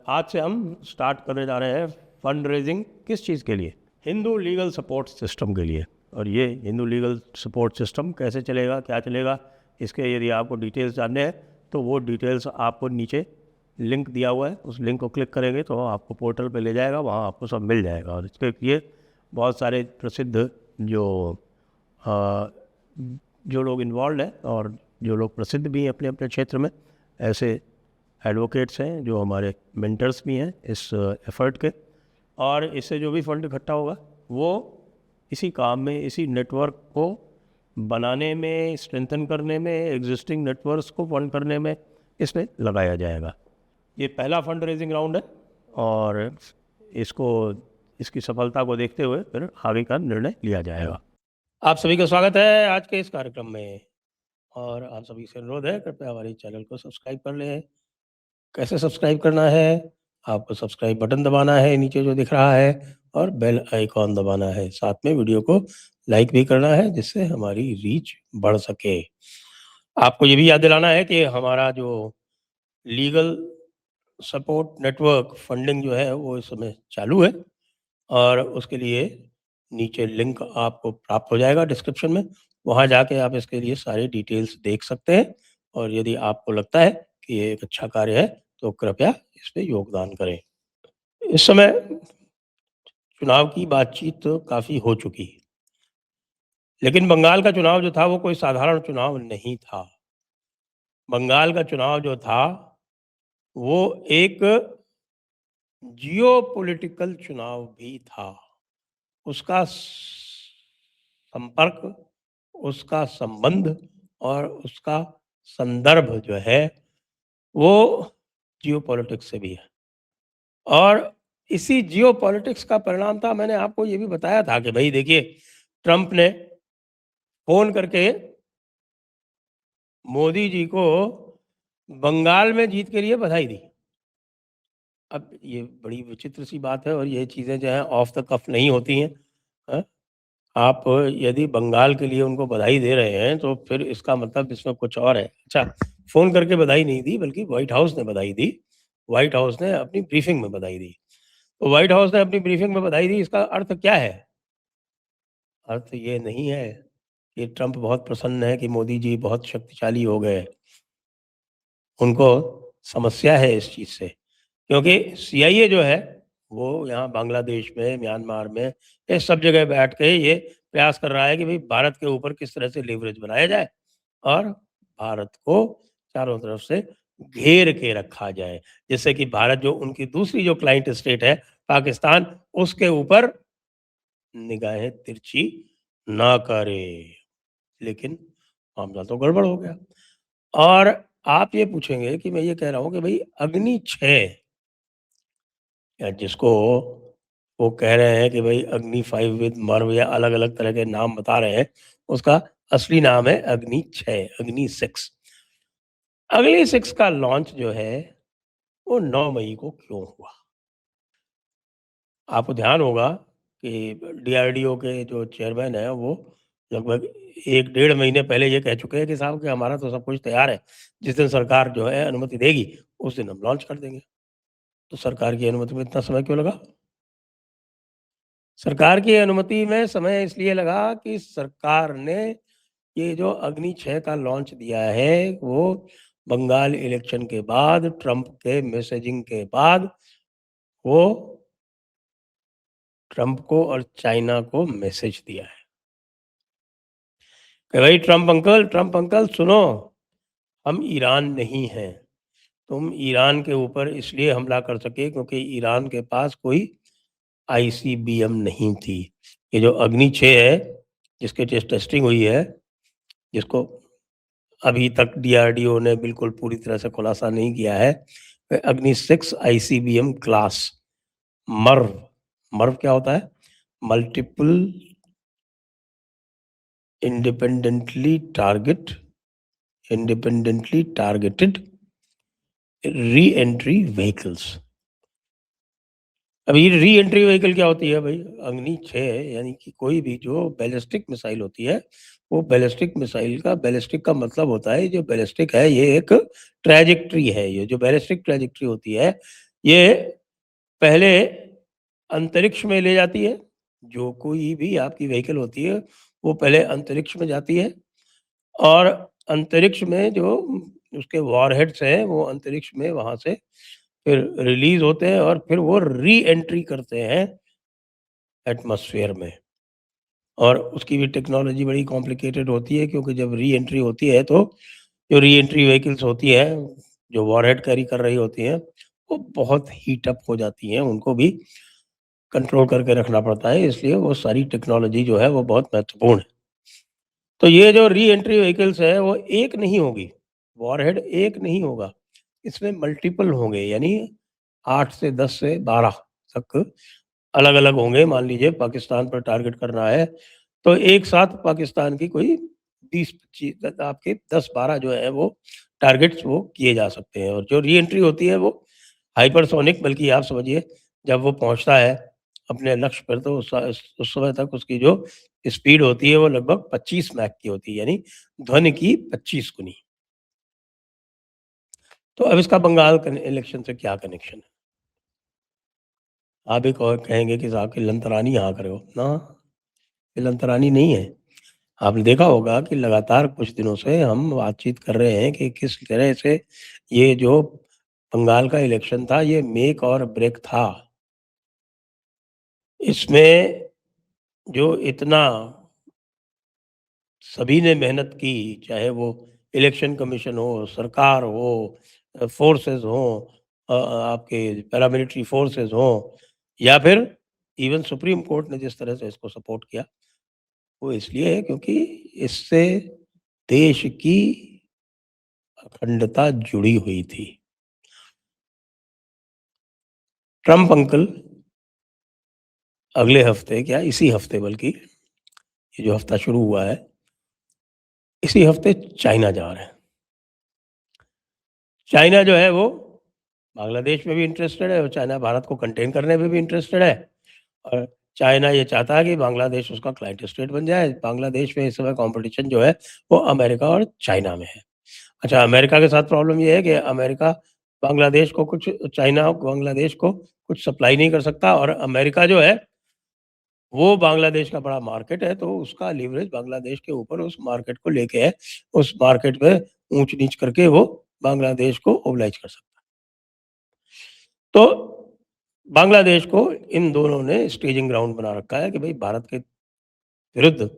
आज से हम स्टार्ट करने जा रहे हैं फंड रेजिंग। किस चीज़ के लिए? हिंदू लीगल सपोर्ट सिस्टम के लिए। और ये हिंदू लीगल सपोर्ट सिस्टम कैसे चलेगा, क्या चलेगा, इसके यदि आपको डिटेल्स जानने हैं तो वो डिटेल्स आपको नीचे लिंक दिया हुआ है, उस लिंक को क्लिक करेंगे तो आपको पोर्टल पे ले जाएगा, वहाँ आपको सब मिल जाएगा। और इसके लिए बहुत सारे प्रसिद्ध जो लोग इन्वॉल्व हैं और जो लोग प्रसिद्ध भी हैं अपने अपने क्षेत्र में, ऐसे एडवोकेट्स हैं जो हमारे मेंटर्स भी हैं इस एफर्ट के। और इससे जो भी फंड इकट्ठा होगा वो इसी काम में, इसी नेटवर्क को बनाने में, स्ट्रेंथन करने में, एग्जिस्टिंग नेटवर्क्स को फंड करने में इसमें लगाया जाएगा। ये पहला फंड रेजिंग राउंड है और इसकी सफलता को देखते हुए फिर आगे का निर्णय लिया जाएगा। आप सभी का स्वागत है आज के इस कार्यक्रम में और आप सभी से अनुरोध है कृपया हमारे चैनल को सब्सक्राइब कर लें। कैसे सब्सक्राइब करना है? आपको सब्सक्राइब बटन दबाना है नीचे जो दिख रहा है और बेल आइकॉन दबाना है। साथ में वीडियो को लाइक भी करना है जिससे हमारी रीच बढ़ सके। आपको ये भी याद दिलाना है कि हमारा जो लीगल सपोर्ट नेटवर्क फंडिंग जो है वो इस समय चालू है और उसके लिए नीचे लिंक आपको प्राप्त हो जाएगा डिस्क्रिप्शन में। वहाँ जाके आप इसके लिए सारी डिटेल्स देख सकते हैं और यदि आपको लगता है कि ये एक अच्छा कार्य है तो कृपया इस पे योगदान करें। इस समय चुनाव की बातचीत तो काफ़ी हो चुकी है, लेकिन बंगाल का चुनाव जो था वो कोई साधारण चुनाव नहीं था। बंगाल का चुनाव जो था वो एक जियोपॉलिटिकल चुनाव भी था। उसका संपर्क, उसका संबंध और उसका संदर्भ जो है वो जियोपॉलिटिक्स से भी है। और इसी जियोपॉलिटिक्स का परिणाम था, मैंने आपको ये भी बताया था कि भाई देखिए, ट्रंप ने फोन करके मोदी जी को बंगाल में जीत के लिए बधाई दी। अब ये बड़ी विचित्र सी बात है और ये चीज़ें जो है ऑफ द कफ नहीं होती हैं। हाँ? आप यदि बंगाल के लिए उनको बधाई दे रहे हैं तो फिर इसका मतलब इसमें कुछ और है। अच्छा, फोन करके बधाई नहीं दी बल्कि व्हाइट हाउस ने बधाई दी। व्हाइट हाउस ने अपनी ब्रीफिंग में बधाई दी। तो व्हाइट हाउस ने अपनी ब्रीफिंग में बधाई दी, इसका अर्थ क्या है? अर्थ ये नहीं है कि ट्रंप बहुत प्रसन्न है कि मोदी जी बहुत शक्तिशाली हो गए। उनको समस्या है इस चीज़ से, क्योंकि सीआईए जो है वो यहाँ बांग्लादेश में, म्यांमार में, ये सब जगह बैठ के ये प्रयास कर रहा है कि भाई भारत के ऊपर किस तरह से लेवरेज बनाया जाए और भारत को चारों तरफ से घेर के रखा जाए, जिससे कि भारत जो उनकी दूसरी जो क्लाइंट स्टेट है पाकिस्तान, उसके ऊपर निगाहें तिरछी ना करे। लेकिन मामला तो गड़बड़ हो गया। और आप ये पूछेंगे कि मैं ये कह रहा हूँ कि भाई अग्नि 6 या जिसको वो कह रहे हैं कि भाई अग्नि 5 विद मर्व या अलग अलग तरह के नाम बता रहे हैं, उसका असली नाम है अग्नि 6, अग्नि 6। अग्नि 6 का लॉन्च जो है वो 9 मई को क्यों हुआ? आपको ध्यान होगा कि डीआरडीओ के जो चेयरमैन है वो लगभग 1-1.5 महीने पहले ये कह चुके हैं कि साहब कि हमारा तो सब कुछ तैयार है, जिस दिन सरकार जो है अनुमति देगी उस दिन हम लॉन्च कर देंगे। तो सरकार की अनुमति में इतना समय क्यों लगा? सरकार की अनुमति में समय इसलिए लगा कि सरकार ने ये जो अग्नि 6 का लॉन्च दिया है वो बंगाल इलेक्शन के बाद, ट्रंप के मैसेजिंग के बाद, वो ट्रंप को और चाइना को मैसेज दिया है कि भाई ट्रंप अंकल सुनो, हम ईरान नहीं हैं। तुम ईरान के ऊपर इसलिए हमला कर सके क्योंकि ईरान के पास कोई आईसीबीएम नहीं थी। ये जो अग्नि 6 है जिसके टेस्टिंग हुई है, जिसको अभी तक डीआरडीओ ने बिल्कुल पूरी तरह से खुलासा नहीं किया है, अग्नि 6 आईसीबीएम क्लास मर्व। मर्व क्या होता है? Multiple independently targeted re entry vehicles. अब ये री एंट्री व्हीकल क्या होती है भाई? अग्नि 6 यानी कि कोई भी जो बैलिस्टिक मिसाइल होती है, वो बैलिस्टिक मिसाइल का, बैलिस्टिक का मतलब होता है, जो बैलिस्टिक है ये एक ट्रैजेक्टरी है। ये जो बैलिस्टिक ट्रैजेक्टरी होती है ये पहले अंतरिक्ष में ले जाती है, जो कोई भी आपकी व्हीकल होती है, वो पहले अंतरिक्ष में जाती है और अंतरिक्ष में जो उसके वॉरहेड्स हैं, वो अंतरिक्ष में वहाँ से फिर रिलीज़ होते हैं और फिर वो री-एंट्री करते हैं एटमॉस्फेयर में। और उसकी भी टेक्नोलॉजी बड़ी कॉम्प्लिकेटेड होती है क्योंकि जब री-एंट्री होती है तो जो री-एंट्री व्हीकल्स होती हैं, जो वॉरहेड कैरी कर रही होती हैं, वो बहुत हीट अप हो जाती हैं, उनको भी कंट्रोल करके रखना पड़ता है, इसलिए वो सारी टेक्नोलॉजी जो है वो बहुत महत्वपूर्ण है। तो ये जो री-एंट्री व्हीकल्स है वो एक नहीं होगी, वॉरहेड एक नहीं होगा, इसमें मल्टीपल होंगे यानी 8 से 10 से 12 तक अलग-अलग होंगे। मान लीजिए पाकिस्तान पर टारगेट करना है, तो एक साथ पाकिस्तान की कोई 20-25 आपके 10-12 जो है वो टारगेट्स वो किए जा सकते हैं और जो री-एंट्री होती है वो हाइपरसोनिक बल्कि आप समझिए जब वो पहुँचता है अपने लक्ष्य पर तो उस समय तक उसकी जो स्पीड होती है वो लगभग 25 मैक की होती है यानी ध्वनि की 25 गुनी। तो अब इसका बंगाल इलेक्शन से क्या कनेक्शन है? आप एक और कहेंगे कि साहब की लंतरानी यहाँ करे हो ना, ये लंतरानी नहीं है। आपने देखा होगा कि लगातार कुछ दिनों से हम बातचीत कर रहे हैं कि किस तरह से ये जो बंगाल का इलेक्शन था ये मेक और ब्रेक था। इसमें जो इतना सभी ने मेहनत की, चाहे वो इलेक्शन कमीशन हो, सरकार हो, फोर्सेस हों, आपके पैरामिलिट्री फोर्सेस हों या फिर इवन सुप्रीम कोर्ट ने जिस तरह से इसको सपोर्ट किया, वो इसलिए है क्योंकि इससे देश की अखंडता जुड़ी हुई थी। ट्रम्प अंकल अगले हफ्ते क्या इसी हफ्ते बल्कि ये जो हफ्ता शुरू हुआ है, इसी हफ्ते चाइना जा रहे हैं। चाइना जो है वो बांग्लादेश में भी इंटरेस्टेड है और चाइना भारत को कंटेन करने में भी इंटरेस्टेड है और चाइना ये चाहता है कि बांग्लादेश उसका क्लाइंट स्टेट बन जाए। बांग्लादेश में इस समय कॉम्पिटिशन जो है वो अमेरिका और चाइना में है। अच्छा, अमेरिका के साथ प्रॉब्लम ये है कि अमेरिका बांग्लादेश को कुछ चाइना बांग्लादेश को कुछ सप्लाई नहीं कर सकता और अमेरिका जो है वो बांग्लादेश का बड़ा मार्केट है, तो उसका लीवरेज बांग्लादेश के ऊपर उस मार्केट को लेके है। उस मार्केट में ऊँच-नीच करके वो बांग्लादेश को ओबलाइज कर सकता है। तो बांग्लादेश को इन दोनों ने स्टेजिंग ग्राउंड बना रखा है कि भई भारत के विरुद्ध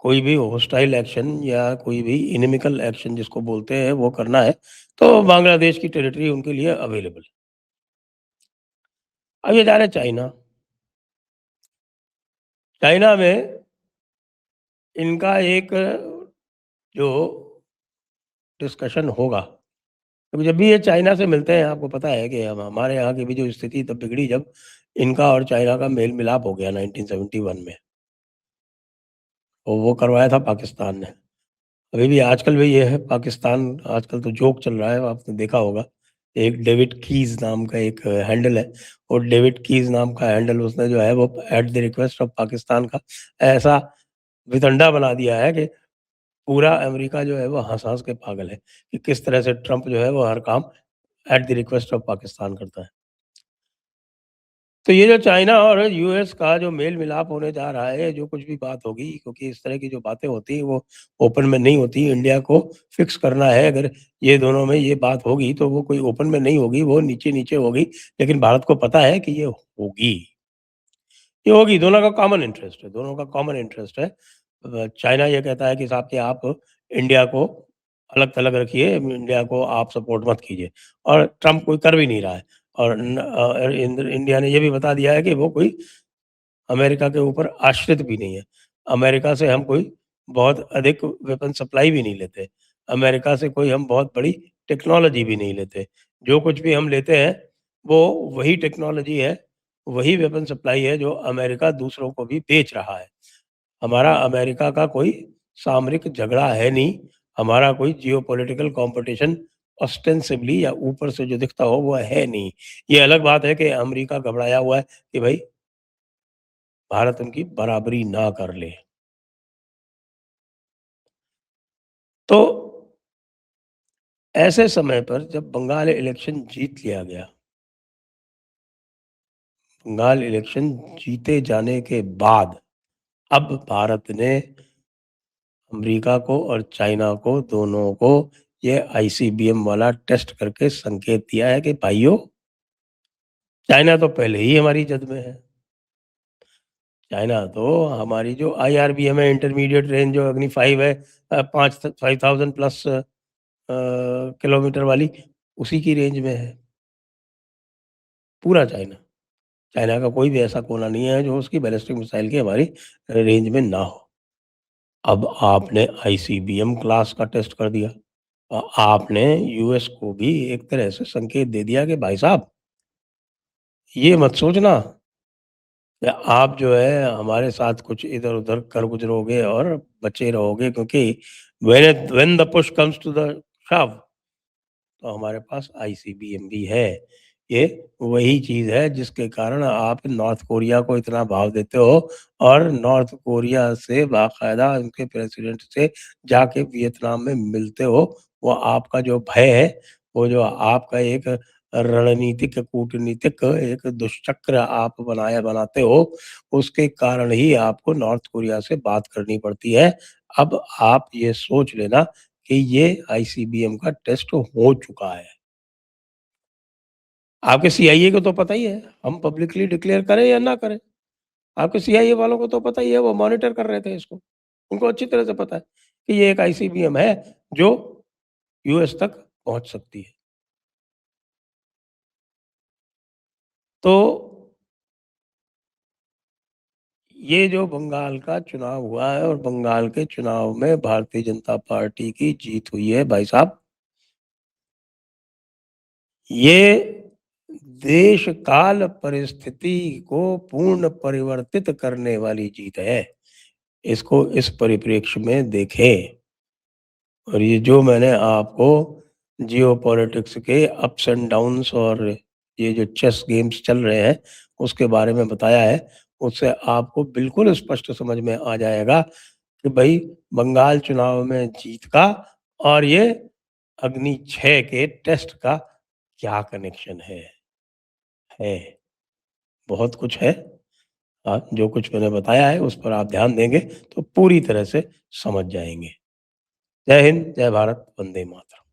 कोई भी हॉस्टाइल एक्शन या कोई भी इनेमिकल एक्शन जिसको बोलते हैं वो करना है, तो बांग्लादेश की टेरिटरी उनके लिए अवेलेबल है। अब ये जा रहे हैं चाइना। चाइना में इनका एक जो डिस्कशन होगा, तो जब भी ये चाइना से मिलते हैं आपको पता है कि हम हमारे यहाँ की भी जो स्थिति तब बिगड़ी जब इनका और चाइना का मेल-मिलाप हो गया 1971 में। और वो करवाया था पाकिस्तान ने। अभी भी आजकल भी ये है पाकिस्तान आजकल तो जोक चल रहा है, आपने देखा होगा। एक डेविड कीज़ नाम का एक हैंडल है और डेविड कीज़ नाम का हैंडल उसने जो है वो at the request of Pakistan का ऐसा वितंडा बना दिया है कि पूरा अमेरिका जो है वो हँस-हँस के पागल है कि किस तरह से ट्रंप जो है वो हर काम at the request of Pakistan करता है। तो ये जो चाइना और यूएस का जो मेल-मिलाप होने जा रहा है, जो कुछ भी बात होगी क्योंकि इस तरह की जो बातें होती हैं वो ओपन में नहीं होती। इंडिया को फिक्स करना है अगर ये दोनों में ये बात होगी तो वो कोई ओपन में नहीं होगी, वो नीचे-नीचे होगी। लेकिन भारत को पता है कि ये होगी। ये होगी, दोनों का कॉमन इंटरेस्ट है, दोनों का कॉमन इंटरेस्ट है। चाइना ये कहता है कि साहब कि आप इंडिया को अलग-थलग रखिए, इंडिया को आप सपोर्ट मत कीजिए और ट्रंप कोई कर भी नहीं रहा है और इंडिया ने ये भी बता दिया है कि वो कोई अमेरिका के ऊपर आश्रित भी नहीं है। अमेरिका से हम कोई बहुत अधिक वेपन सप्लाई भी नहीं लेते। अमेरिका से कोई हम बहुत बड़ी टेक्नोलॉजी भी नहीं लेते। जो कुछ भी हम लेते हैं, वो वही टेक्नोलॉजी है, वही वेपन सप्लाई है जो अमेरिका दूसरों को भी बेच रहा है। हमारा अमेरिका का कोई सामरिक झगड़ा है नहीं, हमारा कोई जियोपॉलिटिकल कॉम्पिटिशन ऑस्टेंसिबली या ऊपर से जो दिखता हो वो है नहीं। ये अलग बात है कि अमेरिका घबराया हुआ है कि भई भारत उनकी बराबरी ना कर ले। तो ऐसे समय पर जब बंगाल इलेक्शन जीत लिया गया, बंगाल इलेक्शन जीते जाने के बाद अब भारत ने अमेरिका को और चाइना को दोनों को ये आईसीबीएम वाला टेस्ट करके संकेत दिया है कि भाइयों, चाइना तो पहले ही हमारी जद में है। चाइना तो हमारी जो आईआरबीएम है, इंटरमीडिएट रेंज जो अग्नि 5 है, 5000 प्लस किलोमीटर वाली, उसी की रेंज में है पूरा चाइना। चाइना का कोई भी ऐसा कोना नहीं है जो उसकी बैलिस्टिक मिसाइल की हमारी रेंज में ना हो। अब आपने आईसीबीएम क्लास का टेस्ट कर दिया। आपने यूएस को भी एक तरह से संकेत दे दिया कि भाई साहब, ये मत सोचना कि आप जो है हमारे साथ कुछ इधर-उधर कर गुजरोगे और बचे रहोगे, क्योंकि when the push comes to the shove, तो हमारे पास आईसीबीएम भी है। ये वही चीज़ है जिसके कारण आप नॉर्थ कोरिया को इतना भाव देते हो और नॉर्थ कोरिया से बाकायदा उनके प्रेसिडेंट से जाके वियतनाम में मिलते हो। वो आपका जो भय है, वो जो आपका एक रणनीतिक, कूटनीतिक एक दुष्चक्र आप बनाते हो, उसके कारण ही आपको नॉर्थ कोरिया से बात करनी पड़ती है। अब आप ये सोच लेना कि ये आईसीबीएम का टेस्ट हो चुका है। आपके सीआईए को तो पता ही है, हम पब्लिकली डिक्लेयर करें या ना करें। आपके सीआईए वालों को तो पता ही है, वो मॉनिटर कर रहे थे इसको। उनको अच्छी तरह से पता है कि ये एक आईसीबीएम है जो यूएस तक पहुँच सकती है। तो ये जो बंगाल का चुनाव हुआ है और बंगाल के चुनाव में भारतीय जनता पार्टी की जीत हुई है भाई साहब, ये देश काल परिस्थिति को पूर्ण परिवर्तित करने वाली जीत है। इसको इस परिप्रेक्ष्य में देखें। और ये जो मैंने आपको जियोपॉलिटिक्स के अप्स एंड डाउन्स और ये जो चेस गेम्स चल रहे हैं, उसके बारे में बताया है, उससे आपको बिल्कुल स्पष्ट समझ में आ जाएगा कि भई बंगाल चुनाव में जीत का और ये अग्नि 6 के टेस्ट का क्या कनेक्शन है। बहुत कुछ है। जो कुछ मैंने बताया है उस पर आप ध्यान देंगे तो पूरी तरह से समझ जाएँगे। जय हिंद, जय भारत, वंदे मातरम।